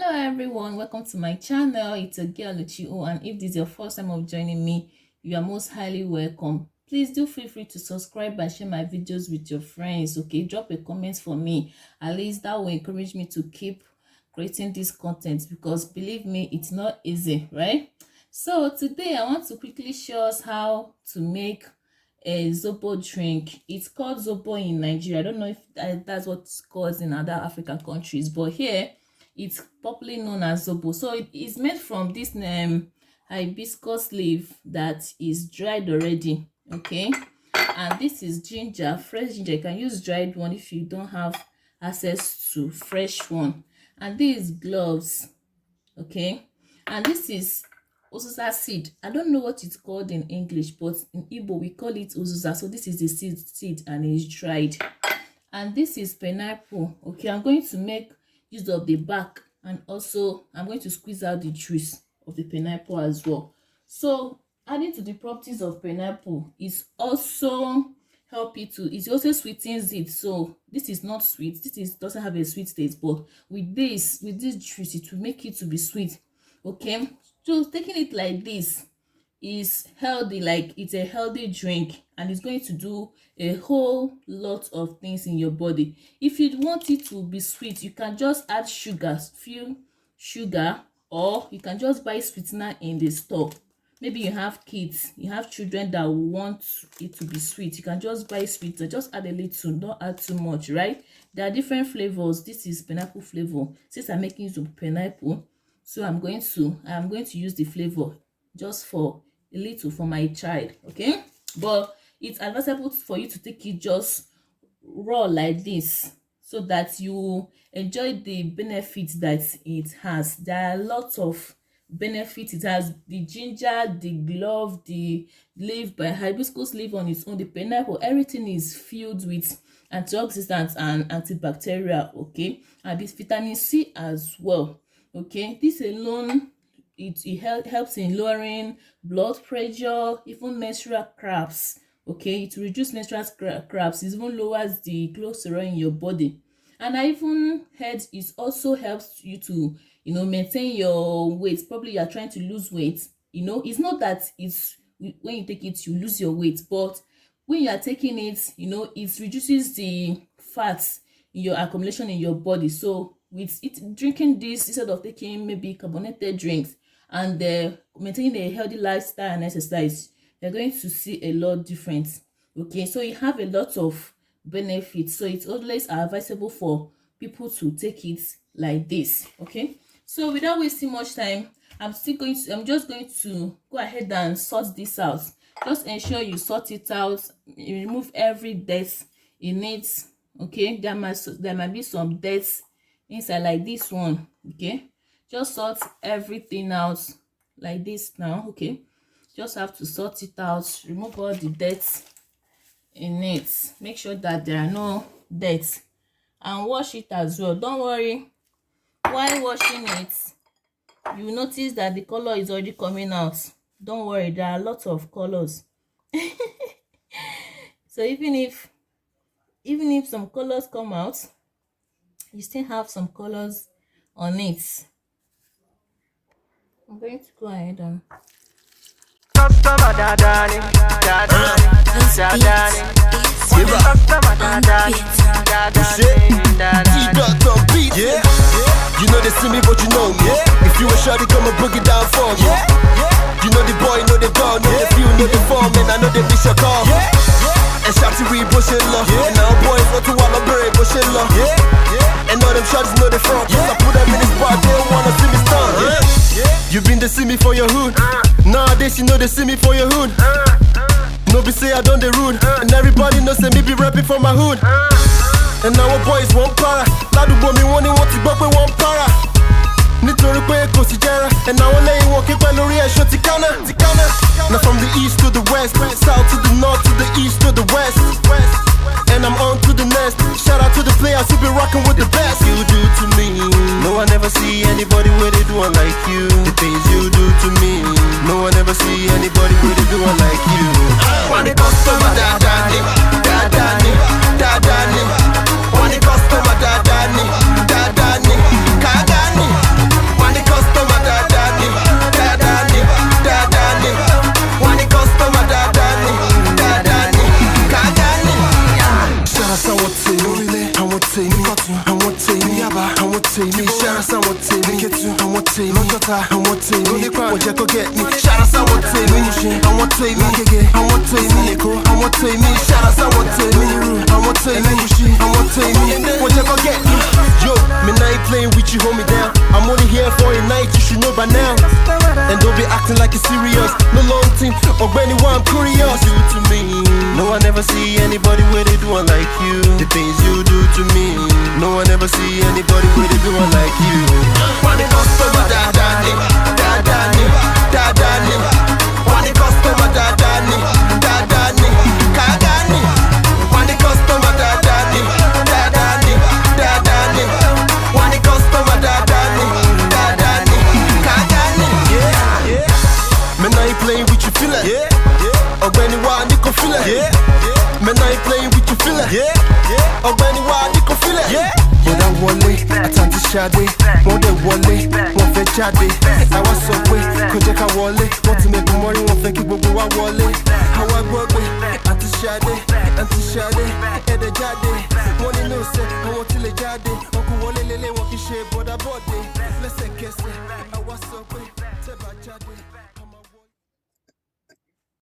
Hello everyone, welcome to my channel. It's a girl Lucio, and if this is your first time of joining me, you are most highly welcome. Please do feel free to subscribe and share my videos with your friends. Okay, drop a comment for me. At least that will encourage me to keep creating this content, because believe me, it's not easy, right? So today I want to quickly show us how to make a Zobo drink. It's called Zobo in Nigeria. I don't know if that's what it's called in other African countries, but here it's popularly known as Zobo. So it is made from this hibiscus leaf that is dried already. Okay, and this is ginger, fresh ginger. You can use dried one if you don't have access to fresh one. And these gloves, okay, and this is uzuza seed. I don't know what it's called in English, but in Igbo we call it uzuza. So this is the seed and it's dried. And this is pineapple. Okay, I'm going to make use of the bark, and also I'm going to squeeze out the juice of the pineapple as well. So adding to the properties of pineapple is also help it to, it also sweetens it. So this is not sweet, doesn't have a sweet taste, but with this juice it will make it to be sweet. Okay, so taking it like this is healthy, like it's a healthy drink, and it's going to do a whole lot of things in your body. If you want it to be sweet, you can just add few sugar, or you can just buy sweetener in the store. Maybe you have kids, you have children that want it to be sweet, you can just buy sweetener, just add a little, don't add too much, right? There are different flavors. This is pineapple flavor. Since I'm making use of pineapple, so I'm going to use the flavor just for a little for my child. Okay, but it's advisable for you to take it just raw like this, so that you enjoy the benefits that it has. There are lots of benefits. It has the ginger, the glove, the leaf, by hibiscus leaf on its own, the pineapple, everything is filled with antioxidants and antibacterial. Okay, and this vitamin C as well. Okay, this alone, it helps in lowering blood pressure, even menstrual cramps. Okay, it reduces menstrual cramps, it even lowers the cholesterol in your body. And I even heard it also helps you to, maintain your weight. Probably you are trying to lose weight. It's not that it's when you take it you lose your weight, but when you are taking it, it reduces the fats in your accumulation in your body. So with it, drinking this instead of taking maybe carbonated drinks, and maintaining a healthy lifestyle and exercise, you're going to see a lot difference. Okay, so you have a lot of benefits, so it's always advisable for people to take it like this. Okay, so without wasting much time, I'm just going to go ahead and sort this out. Just ensure you sort it out, you remove every dirt in it. Okay, there might be some dirt inside, like this one. Okay, just sort everything out like this now. Okay, just have to sort it out, remove all the dirt in it, make sure that there are no dirt, and wash it as well. Don't worry, while washing it you notice that the color is already coming out. Don't worry, there are lots of colors. So even if some colors come out, you still have some colors on it. I'm going to go ahead and you know they see me, but you know me. If you a shawty, come and break it down for me. You know the boy, know the dog, know the few, know the form, and I know they miss your call. And shawty we pushing love, and now boys want to want my bird pushing love. And all them shawties know the front, cause I put them in the spot, they don't wanna see me stun. You been to see me for your hood. Nowadays you know they see me for your hood. No be say I done the rude, and everybody knows say me be rapping for my hood. And now our boys won't para. Ládùúgbò mi wọ́n ní wọ́n ti gbọ́ pé wọ́n para. Nítorí pé kò sí jẹ́ra. And now I'm laying walking pẹ̀lú orí ẹ̀ṣọ́ ti kánà. Now from the east to the west, south to the north to the east to the west. And I'm on to the next. Shout out to the players who be rocking with the best. You do to me, no one ever see anybody where they do one like you. The things you do to me, no one ever see anybody where they do one like you. When it comes to my dadani, dadani, dadani. When it comes to my dadani, dadani, kagani. Shout out someone to me, get to, I want to me, I want to me, what you go get me. Shout out someone to me, I want to me, I want to me, I want to me. Shout out someone to me, I want to me, I want to me, what you go get me. Yo, me now ain't playing with you, hold me down. I'm only here for a night, you should know by now. And don't be acting like it's serious. No long thing, or anyone I'm curious. You to me, no one ever see anybody where they do it like you. The things you do to me, no one ever see anybody where they do it like you. When it comes to my dadani, dadani, dadani. When it comes to my dadani, dadani, kagani. When it comes to my dadani, dadani, dadani. When it comes to my dadani, dadani, kagani. Yeah. Man, I ain't playing with you, feel it. Or anyone you can feel it. Man, I ain't playing with you, feel it. Or anyone you can feel it. Bọ̀dá wọlé, àtàntí ṣadé, wọ́n dẹ̀ wọlé, wọ́n fẹ́ jáde. Àwa sọ